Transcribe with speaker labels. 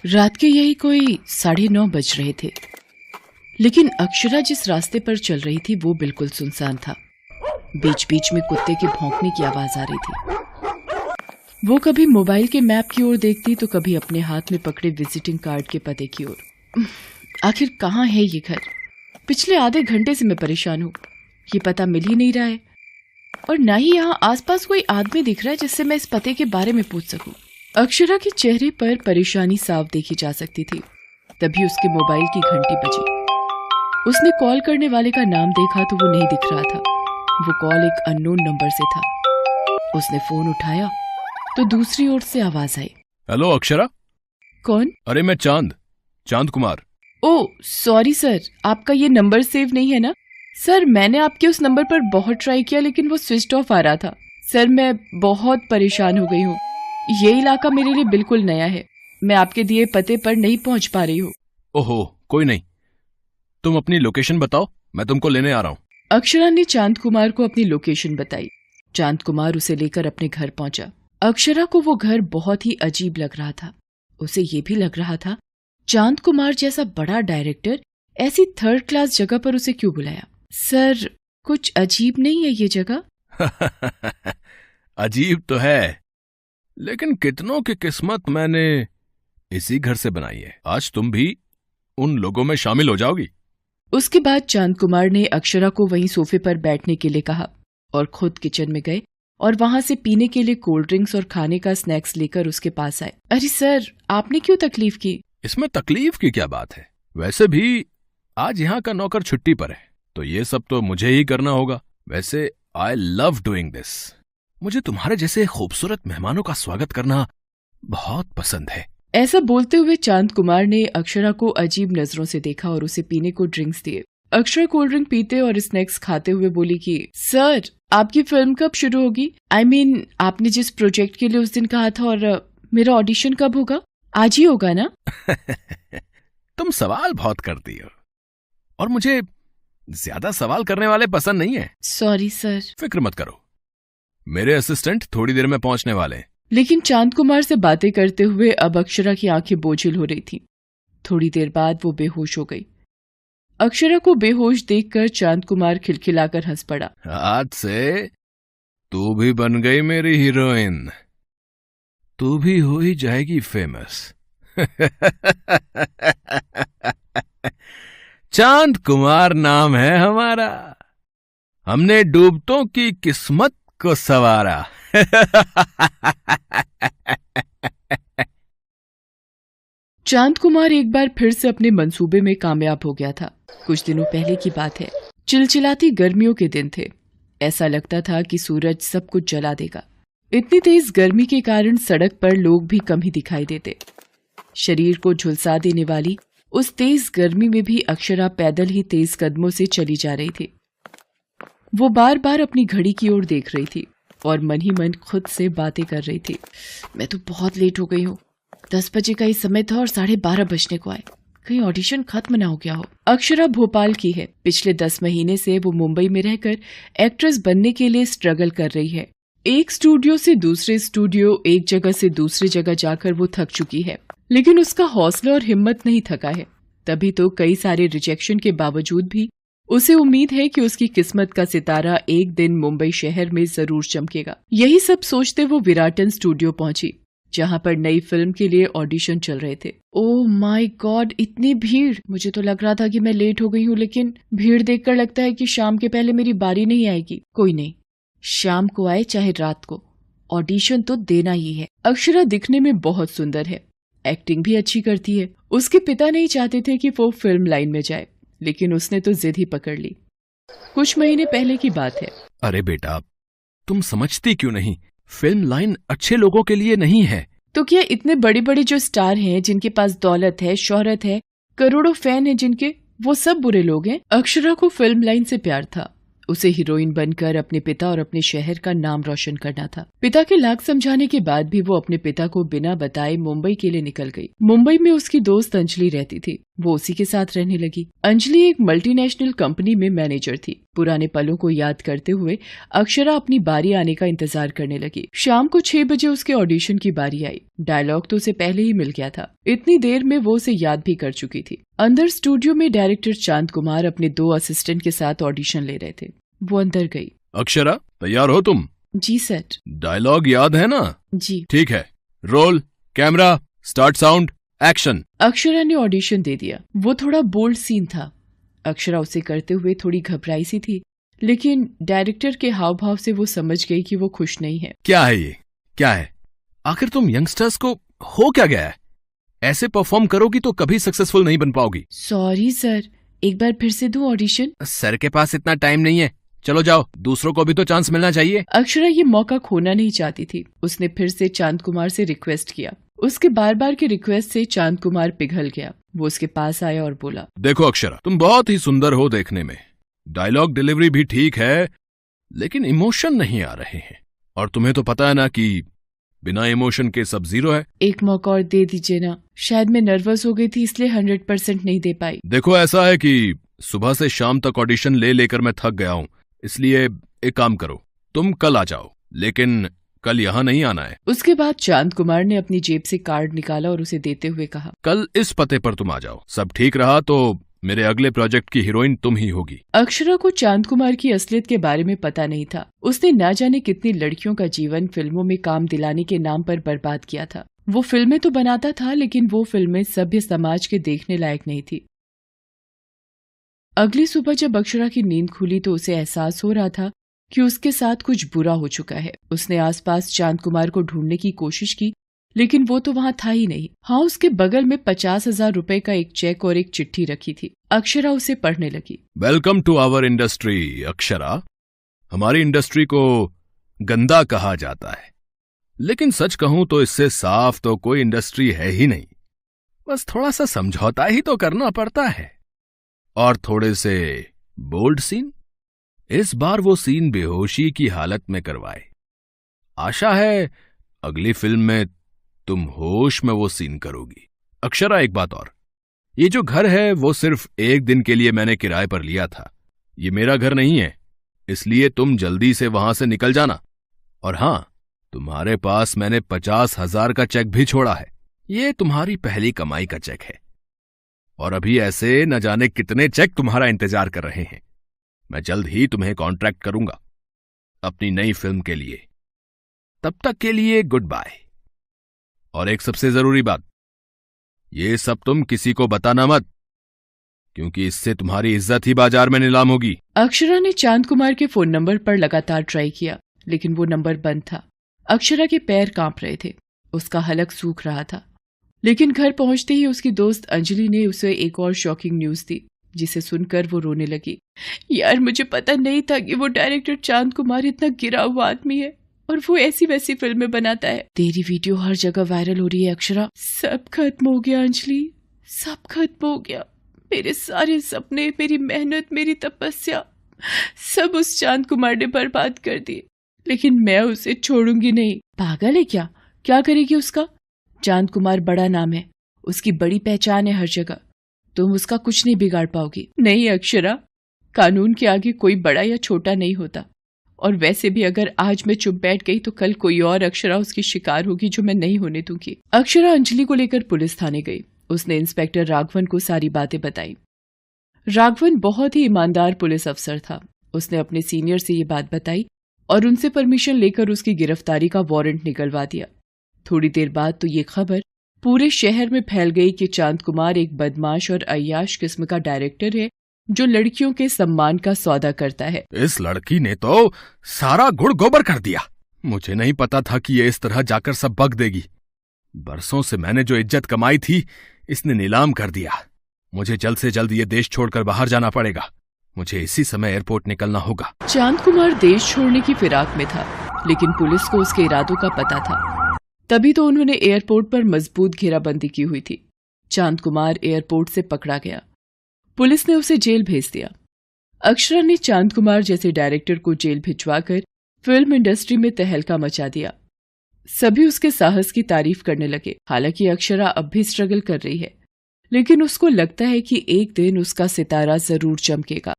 Speaker 1: रात के यही कोई 9:30 बज रहे थे, लेकिन अक्षरा जिस रास्ते पर चल रही थी वो बिल्कुल सुनसान था। बीच बीच में कुत्ते के भौंकने की आवाज आ रही थी। वो कभी मोबाइल के मैप की ओर देखती तो कभी अपने हाथ में पकड़े विजिटिंग कार्ड के पते की ओर। आखिर कहाँ है ये घर? पिछले आधे घंटे से मैं परेशान हूँ, ये पता मिल ही नहीं रहा है और ना ही यहाँ आसपास कोई आदमी दिख रहा है जिससे मैं इस पते के बारे में पूछ सकूं। अक्षरा के चेहरे पर परेशानी साफ देखी जा सकती थी। तभी उसके मोबाइल की घंटी बजी। उसने कॉल करने वाले का नाम देखा तो वो नहीं दिख रहा था। वो कॉल एक अननोन नंबर से था। उसने फोन उठाया तो दूसरी ओर से आवाज आई।
Speaker 2: हेलो अक्षरा।
Speaker 1: कौन?
Speaker 2: अरे मैं चांद कुमार।
Speaker 1: ओह सॉरी सर, आपका ये नंबर सेव नहीं है ना? सर मैंने आपके उस नंबर पर बहुत ट्राई किया लेकिन वो स्विच ऑफ आ रहा था। सर मैं बहुत परेशान हो गई हूँ। ये इलाका मेरे लिए बिल्कुल नया है। मैं आपके दिए पते पर नहीं पहुंच पा रही हूँ।
Speaker 2: ओहो कोई नहीं, तुम अपनी लोकेशन बताओ, मैं तुमको लेने आ रहा हूँ।
Speaker 1: अक्षरा ने चांद कुमार को अपनी लोकेशन बताई। चांद कुमार उसे लेकर अपने घर पहुंचा। अक्षरा को वो घर बहुत ही अजीब लग रहा था। उसे ये भी लग रहा था चांद कुमार जैसा बड़ा डायरेक्टर ऐसी थर्ड क्लास जगह पर उसे क्यों बुलाया। सर कुछ अजीब नहीं है ये जगह?
Speaker 2: अजीब तो है, लेकिन कितनों की किस्मत मैंने इसी घर से बनाई है। आज तुम भी उन लोगों में शामिल हो जाओगी।
Speaker 1: उसके बाद चांद कुमार ने अक्षरा को वहीं सोफे पर बैठने के लिए कहा और खुद किचन में गए और वहां से पीने के लिए कोल्ड ड्रिंक्स और खाने का स्नैक्स लेकर उसके पास आए। अरे सर आपने क्यों तकलीफ की?
Speaker 2: इसमें तकलीफ की क्या बात है? वैसे भी आज यहाँ का नौकर छुट्टी पर है तो ये सब तो मुझे ही करना होगा। वैसे आई लव डूइंग दिस। मुझे तुम्हारे जैसे खूबसूरत मेहमानों का स्वागत करना बहुत पसंद है।
Speaker 1: ऐसा बोलते हुए चांद कुमार ने अक्षरा को अजीब नजरों से देखा और उसे पीने को ड्रिंक्स दिए। अक्षरा कोल्ड ड्रिंक पीते और स्नैक्स खाते हुए बोली कि सर आपकी फिल्म कब शुरू होगी? I mean, आपने जिस प्रोजेक्ट के लिए उस दिन कहा था, और मेरा ऑडिशन कब होगा? आज ही होगा ना?
Speaker 2: तुम सवाल बहुत करती हो और मुझे ज्यादा सवाल करने वाले पसंद नहीं है।
Speaker 1: Sorry sir.
Speaker 2: फिक्र मत करो, मेरे असिस्टेंट थोड़ी देर में पहुंचने वाले हैं।
Speaker 1: लेकिन चांद कुमार से बातें करते हुए अब अक्षरा की आंखें बोझिल हो रही थीं। थोड़ी देर बाद वो बेहोश हो गई। अक्षरा को बेहोश देखकर चांद कुमार खिलखिलाकर हंस पड़ा।
Speaker 2: आज से तू भी बन गई मेरी हीरोइन, तू भी हो ही जाएगी फेमस। चांद कुमार नाम है हमारा, हमने डूबतों की किस्मत को संवारा।
Speaker 1: चांद कुमार एक बार फिर से अपने मंसूबे में कामयाब हो गया था। कुछ दिनों पहले की बात है। चिलचिलाती गर्मियों के दिन थे। ऐसा लगता था कि सूरज सब कुछ जला देगा। इतनी तेज गर्मी के कारण सड़क पर लोग भी कम ही दिखाई देते। शरीर को झुलसा देने वाली उस तेज गर्मी में भी अक्षरा पैदल ही तेज कदमों से चली जा रही थी। वो बार बार अपनी घड़ी की ओर देख रही थी और मन ही मन खुद से बातें कर रही थी। मैं तो बहुत लेट हो गई हूँ। 10 बजे का ही समय था और 12:30 बजने को आए। कहीं ऑडिशन खत्म ना हो गया हो। अक्षरा भोपाल की है। पिछले 10 महीने से वो मुंबई में रहकर एक्ट्रेस बनने के लिए स्ट्रगल कर रही है। एक स्टूडियो से दूसरे स्टूडियो, एक जगह से दूसरी जगह जाकर वो थक चुकी है, लेकिन उसका हौसला और हिम्मत नहीं थका है। तभी तो कई सारे रिजेक्शन के बावजूद भी उसे उम्मीद है कि उसकी किस्मत का सितारा एक दिन मुंबई शहर में जरूर चमकेगा। यही सब सोचते वो विराटन स्टूडियो पहुंची, जहां पर नई फिल्म के लिए ऑडिशन चल रहे थे। ओह माय गॉड, इतनी भीड़! मुझे तो लग रहा था कि मैं लेट हो गई हूँ, लेकिन भीड़ देखकर लगता है कि शाम के पहले मेरी बारी नहीं आएगी। कोई नहीं, शाम को आए चाहे रात को, ऑडिशन तो देना ही है। अक्षरा दिखने में बहुत सुंदर है, एक्टिंग भी अच्छी करती है। उसके पिता नहीं चाहते थे कि वो फिल्म लाइन में जाए, लेकिन उसने तो जिद ही पकड़ ली। कुछ महीने पहले की बात है।
Speaker 2: अरे बेटा, तुम समझती क्यों नहीं? फिल्म लाइन अच्छे लोगों के लिए नहीं है।
Speaker 1: तो क्या इतने बड़े बड़े जो स्टार हैं, जिनके पास दौलत है, शोहरत है, करोड़ों फैन हैं जिनके, वो सब बुरे लोग हैं? अक्षरा को फिल्म लाइन से प्यार था। उसे हीरोइन बनकर अपने पिता और अपने शहर का नाम रोशन करना था। पिता के लाख समझाने के बाद भी वो अपने पिता को बिना बताए मुंबई के लिए निकल गई। मुंबई में उसकी दोस्त अंजलि रहती थी। वो उसी के साथ रहने लगी। अंजलि एक मल्टीनेशनल कंपनी में मैनेजर थी। पुराने पलों को याद करते हुए अक्षरा अपनी बारी आने का इंतजार करने लगी। शाम को 6 बजे उसके ऑडिशन की बारी आई। डायलॉग तो उसे पहले ही मिल गया था। इतनी देर में वो उसे याद भी कर चुकी थी। अंदर स्टूडियो में डायरेक्टर चांद कुमार अपने 2 असिस्टेंट के साथ ऑडिशन ले रहे थे। वो अंदर गई।
Speaker 2: अक्षरा, तैयार हो तुम?
Speaker 1: जी सर।
Speaker 2: डायलॉग याद है ना?
Speaker 1: जी।
Speaker 2: ठीक है, roll, camera, start, sound, action.
Speaker 1: Akshara ने ऑडिशन दे दिया। वो थोड़ा बोल्ड सीन था। अक्षरा उसे करते हुए थोड़ी घबराई सी थी, लेकिन डायरेक्टर के हाव भाव से वो समझ गई कि वो खुश नहीं है।
Speaker 2: क्या है ये? क्या है? आखिर तुम यंगस्टर्स को हो क्या गया है? ऐसे परफॉर्म करोगी तो कभी सक्सेसफुल नहीं बन पाओगी।
Speaker 1: सॉरी सर, एक बार फिर से दूं ऑडिशन?
Speaker 2: सर के पास इतना टाइम नहीं है, चलो जाओ, दूसरों को भी तो चांस मिलना चाहिए।
Speaker 1: अक्षरा ये मौका खोना नहीं चाहती थी। उसने फिर से चांद कुमार से रिक्वेस्ट किया। उसके बार बार के रिक्वेस्ट से चांद कुमार पिघल गया। वो उसके पास आया और बोला, देखो
Speaker 2: अक्षरा, तुम बहुत ही सुंदर हो देखने में, डायलॉग डिलीवरी भी ठीक है, लेकिन इमोशन नहीं आ रहे हैं। और तुम्हें तो पता है ना कि बिना इमोशन के सब जीरो है।
Speaker 1: एक मौका और दे दीजिए ना। शायद मैं नर्वस हो गई थी इसलिए 100% नहीं दे पाई।
Speaker 2: देखो, ऐसा है कि सुबह से शाम तक ऑडिशन ले लेकर मैं थक गया हूँ, इसलिए एक काम करो, तुम कल आ जाओ, लेकिन कल यहाँ नहीं आना है।
Speaker 1: उसके बाद चांद कुमार ने अपनी जेब से कार्ड निकाला और उसे देते हुए कहा,
Speaker 2: कल इस पते पर तुम आ जाओ। सब ठीक रहा तो मेरे अगले प्रोजेक्ट की हीरोइन तुम ही होगी।
Speaker 1: अक्षरा को चांद कुमार की असलियत के बारे में पता नहीं था। उसने ना जाने कितनी लड़कियों का जीवन फिल्मों में काम दिलाने के नाम पर बर्बाद किया था। वो फिल्में तो बनाता था, लेकिन वो फिल्में सभ्य समाज के देखने लायक नहीं थी। अगली सुबह जब अक्षरा की नींद खुली तो उसे एहसास हो रहा था कि उसके साथ कुछ बुरा हो चुका है। उसने आसपास चांद कुमार को ढूंढने की कोशिश की, लेकिन वो तो वहाँ था ही नहीं। हाँ, उसके बगल में 50,000 रुपए का एक चेक और एक चिट्ठी रखी थी। अक्षरा उसे पढ़ने लगी।
Speaker 2: Welcome to our industry Akshara. हमारी इंडस्ट्री को गंदा कहा जाता है, लेकिन सच कहूं तो इससे साफ तो कोई इंडस्ट्री है ही नहीं। बस थोड़ा सा समझौता ही तो करना पड़ता है, और थोड़े से बोल्ड सीन। इस बार वो सीन बेहोशी की हालत में करवाए। आशा है अगली फिल्म में तुम होश में वो सीन करोगी। अक्षरा, एक बात और, ये जो घर है वो सिर्फ एक दिन के लिए मैंने किराए पर लिया था। ये मेरा घर नहीं है, इसलिए तुम जल्दी से वहां से निकल जाना। और हां, तुम्हारे पास मैंने 50,000 का चेक भी छोड़ा है। ये तुम्हारी पहली कमाई का चेक है, और अभी ऐसे न जाने कितने चेक तुम्हारा इंतजार कर रहे हैं। मैं जल्द ही तुम्हें कॉन्ट्रैक्ट करूंगा अपनी नई फिल्म के लिए। तब तक के लिए गुड बाय। और एक सबसे जरूरी बात, ये सब तुम किसी को बताना मत, क्योंकि इससे तुम्हारी इज्जत ही बाजार में नीलाम होगी।
Speaker 1: अक्षरा ने चांद कुमार के फोन नंबर पर लगातार ट्राई किया, लेकिन वो नंबर बंद था। अक्षरा के पैर कांप रहे थे, उसका हलक सूख रहा था। लेकिन घर पहुंचते ही उसकी दोस्त अंजलि ने उसे एक और शॉकिंग न्यूज दी, जिसे सुनकर वो रोने लगी। यार, मुझे पता नहीं था कि वो डायरेक्टर चांद कुमार इतना गिरा हुआ आदमी है और वो ऐसी वैसी फिल्में बनाता है। तेरी वीडियो हर जगह वायरल हो रही है अक्षरा। सब खत्म हो गया अंजलि, सब खत्म हो गया। मेरे सारे सपने, मेरी मेहनत, मेरी तपस्या, सब उस चांद कुमार ने बर्बाद कर दिए। लेकिन मैं उसे छोड़ूंगी नहीं। पागल है क्या? क्या करेगी उसका? चांद कुमार बड़ा नाम है, उसकी बड़ी पहचान है हर जगह। तुम उसका कुछ नहीं बिगाड़ पाओगी। नहीं अक्षरा, कानून के आगे कोई बड़ा या छोटा नहीं होता। और वैसे भी अगर आज मैं चुप बैठ गई तो कल कोई और अक्षरा उसकी शिकार होगी, जो मैं नहीं होने दूंगी। अक्षरा अंजलि को लेकर पुलिस थाने गई। उसने इंस्पेक्टर राघवन को सारी बातें बताई। राघवन बहुत ही ईमानदार पुलिस अफसर था। उसने अपने सीनियर से ये बात बताई और उनसे परमिशन लेकर उसकी गिरफ्तारी का वारंट निकलवा दिया। थोड़ी देर बाद तो ये खबर पूरे शहर में फैल गई कि चांद कुमार एक बदमाश और अय्याश किस्म का डायरेक्टर है, जो लड़कियों के सम्मान का सौदा करता है।
Speaker 2: इस लड़की ने तो सारा गुड़ गोबर कर दिया। मुझे नहीं पता था कि ये इस तरह जाकर सब बक देगी। बरसों से मैंने जो इज्जत कमाई थी, इसने नीलाम कर दिया। मुझे जल्द से जल्द ये देश छोड़कर बाहर जाना पड़ेगा। मुझे इसी समय एयरपोर्ट निकलना होगा।
Speaker 1: चांद कुमार देश छोड़ने की फिराक में था, लेकिन पुलिस को उसके इरादों का पता था। तभी तो उन्होंने एयरपोर्ट पर मजबूत घेराबंदी की हुई थी। चांद कुमार एयरपोर्ट से पकड़ा गया। पुलिस ने उसे जेल भेज दिया। अक्षरा ने चांद कुमार जैसे डायरेक्टर को जेल भिजवाकर फिल्म इंडस्ट्री में तहलका मचा दिया। सभी उसके साहस की तारीफ करने लगे। हालांकि अक्षरा अब भी स्ट्रगल कर रही है, लेकिन उसको लगता है कि एक दिन उसका सितारा जरूर चमकेगा।